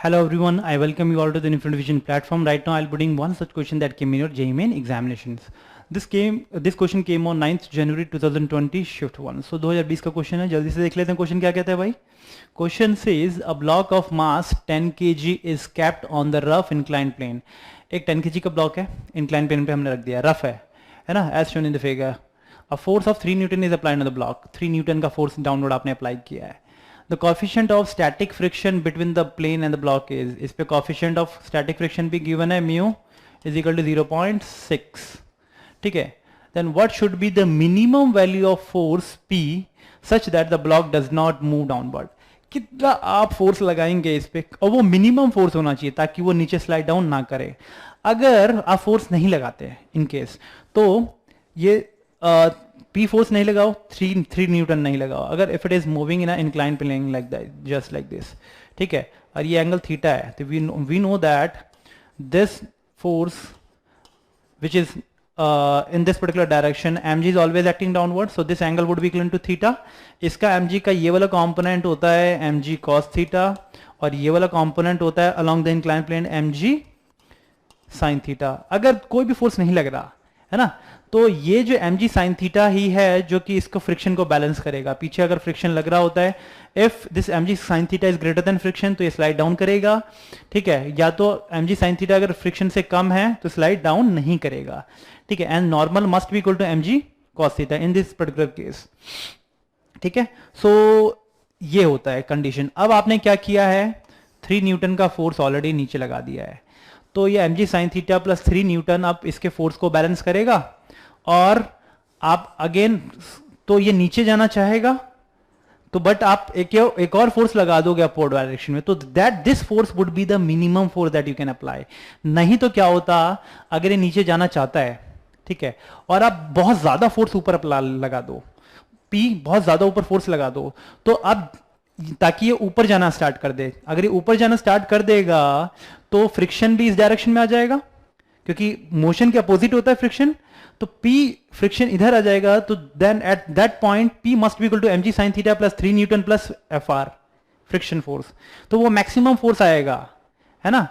Hello everyone, I welcome you all to the Infinite Vision platform. Right now I'll be putting one such question that came in your JEE Main examinations. This question came on 9th January 2020 shift 1. So 2020 का question है, जल्दी से देख लेते हैं question क्या कहता है भाई. Question says a block of mass 10 kg is kept on the rough inclined plane. एक 10 kg का ब्लॉक है, inclined plane पे हमने रख दिया, रफ है ना, as shown in the figure. A force of 3 Newton is applied on the block. 3 Newton का force डाउनलोड आपने अप्लाई किया है. The coefficient of static friction between the plane and the block is, इस पे coefficient of static friction भी given है, mu is equal to 0.6. ठीक है. Then what should be the minimum value of force P such that the block does not move downward? कितना आप force लगाएंगे इस पे, और वो मिनिमम फोर्स होना चाहिए ताकि वो नीचे स्लाइड डाउन ना करे. अगर आप फोर्स नहीं लगाते इन केस, तो ये P फोर्स नहीं लगाओ, 3 न्यूटन नहीं लगाओ. अगर if it is moving in incline plane like that, just like this, ठीक है, और ये एंगल थीटा है, तो we know that this force which is in this particular direction, mg is always acting downward, so this angle would be equal to theta. इसका mg का ये वाला component होता है mg cos theta, और ये वाला component होता है along the inclined plane mg sin theta. अगर कोई भी फोर्स नहीं लग रहा है ना, तो ये जो mg sin theta ही है जो कि इसको फ्रिक्शन को बैलेंस करेगा. पीछे अगर फ्रिक्शन लग रहा होता है, if this mg sin theta is greater than friction, तो ये स्लाइड डाउन करेगा. ठीक है, या तो mg sin theta अगर फ्रिक्शन से कम है तो स्लाइड डाउन नहीं करेगा. ठीक है, and normal must be equal to mg cos theta in this particular case. ठीक है, सो ये होता है कंडीशन. अब आपने क्या किया है, 3 न्यूटन का फोर्स ऑलरेडी नीचे लगा दिया है, तो ये mg sin theta plus 3 Newton आप इसके फोर्स को बैलेंस करेगा, और आप अगेन तो ये नीचे जाना चाहेगा, तो बट आप एक और फोर्स लगा दोगे अपवर्ड डायरेक्शन में, तो that this force would be the minimum force that you can apply. नहीं तो क्या होता, अगर ये नीचे जाना चाहता है, ठीक है, और आप बहुत ज्यादा फोर्स ऊपर लगा दो, P बहुत ज्यादा ऊपर फोर्स लगा दो, तो अब ताकि ये ऊपर जाना स्टार्ट कर दे. अगर ये ऊपर जाना स्टार्ट कर देगा तो फ्रिक्शन भी इस डायरेक्शन में आ जाएगा, क्योंकि मोशन के अपोजिट होता है फ्रिक्शन. तो P फ्रिक्शन इधर आ जाएगा, तो then at that point P must be equal to mg sin theta plus 3 newton plus Fr friction force. तो वो मैक्सिमम फोर्स आएगा, है ना,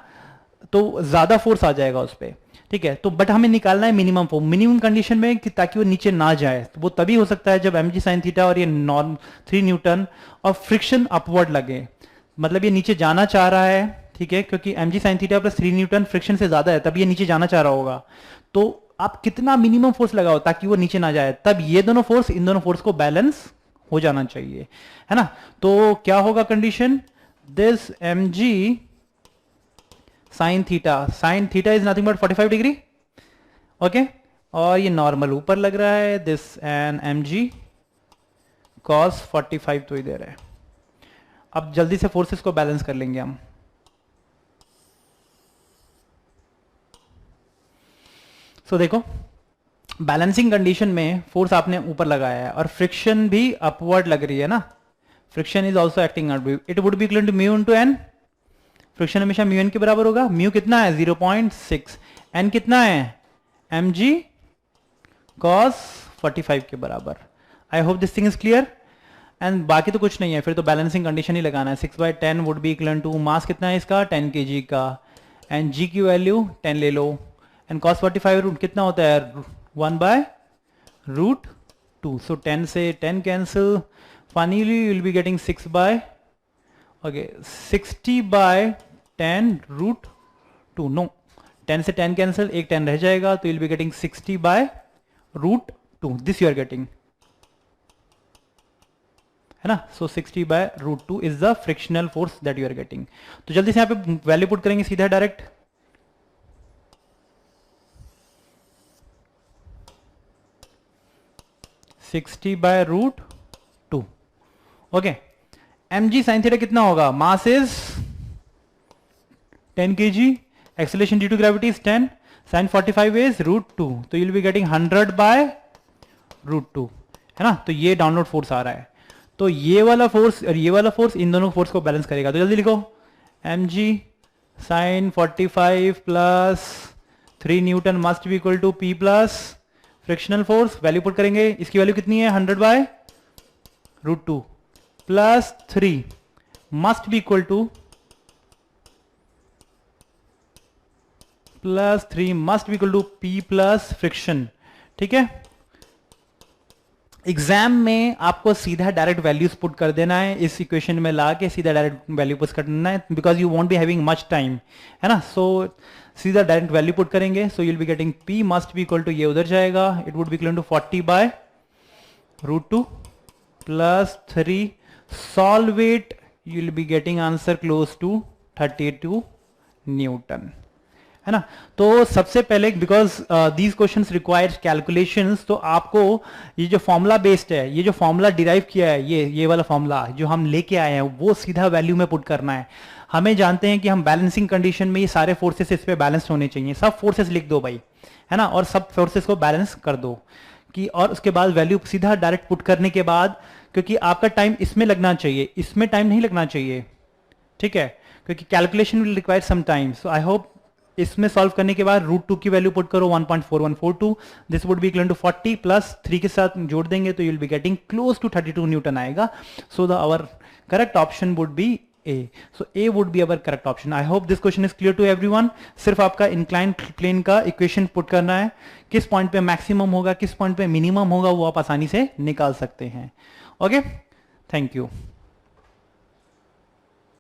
तो ज्यादा फोर्स आ जाएगा उस पर. ठीक है, तो बट हमें निकालना है मिनिमम फोर्स, मिनिमम कंडीशन में कि ताकि वो नीचे ना जाए. तो वो तभी हो सकता है जब mg sin थीटा और ये 3 न्यूटन और फ्रिक्शन अपवर्ड लगे, मतलब ये नीचे जाना चाह रहा है. ठीक है, क्योंकि mg sin theta plus 3 Newton friction से ज्यादा है, तब ये नीचे जाना चाह रहा होगा. तो आप कितना मिनिमम फोर्स लगाओ ताकि वो नीचे ना जाए, तब ये दोनों फोर्स इन दोनों फोर्स को बैलेंस हो जाना चाहिए, है ना. तो क्या होगा condition, this mg sin theta is nothing but 45 degree. Okay, और ये नॉर्मल ऊपर लग रहा है, दिस एंड mg cos 45 तो इधर है. अब जल्दी से फोर्सेस को बैलेंस कर लेंगे हम. तो देखो, बैलेंसिंग कंडीशन में फोर्स आपने ऊपर लगाया है और फ्रिक्शन भी अपवर्ड लग रही है ना, friction is also acting out, it would be equal to mu into N. Friction हमेशा म्यू एन के बराबर होगा. म्यू कितना है, 0.6, एन कितना है, mg cos 45 के बराबर. I hope this thing is clear. And बाकी तो कुछ नहीं है, फिर तो बैलेंसिंग कंडीशन ही लगाना है. 6/10 वुड बी इक्वल टू, मास कितना है इसका, 10 kg का, एंड g की वैल्यू 10 ले लो, एंड cos 45 रूट कितना होता है, 1/√2. सो 10 से 10 cancel, finally you will be getting 60/10√2. No, 10 से 10 कैंसिल, एक 10 रह जाएगा, तो you will be getting 60/√2. This you are getting, है ना. So 60/√2 is the frictional force that you are getting. तो जल्दी से यहां पे वैल्यू पुट करेंगे सीधा direct. (60/√2). Okay, mg sin theta कितना होगा, mass is 10 kg, acceleration due to gravity is 10, sin 45 is √2, तो यू विल बी गेटिंग 100/√2, है ना. तो ये डाउनलोड फोर्स आ रहा है, तो ये वाला फोर्स और ये वाला फोर्स इन दोनों फोर्स को बैलेंस करेगा. तो जल्दी लिखो, mg sin 45 plus 3 newton must be equal to P plus frictional force. Value put करेंगे, इसकी वैल्यू कितनी है, 100/√2 plus 3 must be equal to plus 3 must be equal to P plus friction. ठीक है, एग्जाम में आपको सीधा डायरेक्ट वैल्यूज पुट कर देना है, इस इक्वेशन में ला के सीधा डायरेक्ट वैल्यू पुट करना है, because you won't be having much time, है ना। सो सीधा डायरेक्ट वैल्यू पुट करेंगे, so you'll be getting P must be equal to, ये उधर जाएगा, it would be equal to 40/√2 plus 3, solve it, you will be getting answer close to 32 newton, है ना। तो सबसे पहले because these questions requires calculations, तो आपको ये जो फॉर्मूला बेस्ड है, ये जो फॉर्मूला डिराइव किया है, ये वाला फॉर्मूला जो हम लेके आए हैं, वो सीधा वैल्यू में पुट करना है। हमें जानते हैं कि हम बैलेंसिंग कंडीशन में ये सारे फोर्सेस इस पे बैलेंस होने चाहिए, सब फोर्सेस लिख दो भाई, है ना, और सब फोर्सेस को बैलेंस कर दो कि, और उसके बाद वैल्यू सीधा डायरेक्ट पुट करने के बाद, क्योंकि आपका टाइम इसमें लगना चाहिए, इसमें टाइम नहीं लगना चाहिए, ठीक है, क्योंकि calculation will require some time. So I hope इसमें सॉल्व करने के बाद √2 की वैल्यू पुट करो 1.4142, this would be equal to 40 plus 3 के साथ जोड़ देंगे तो you will be getting close to 32 newton आएगा। So the our correct option would be A. So A would be our correct option. I hope this question is clear to everyone. सिर्फ आपका inclined plane का equation put करना है, किस point पे maximum होगा, किस पॉइंट पे मिनिमम होगा, वो आप आसानी से निकाल सकते हैं। Okay, thank you.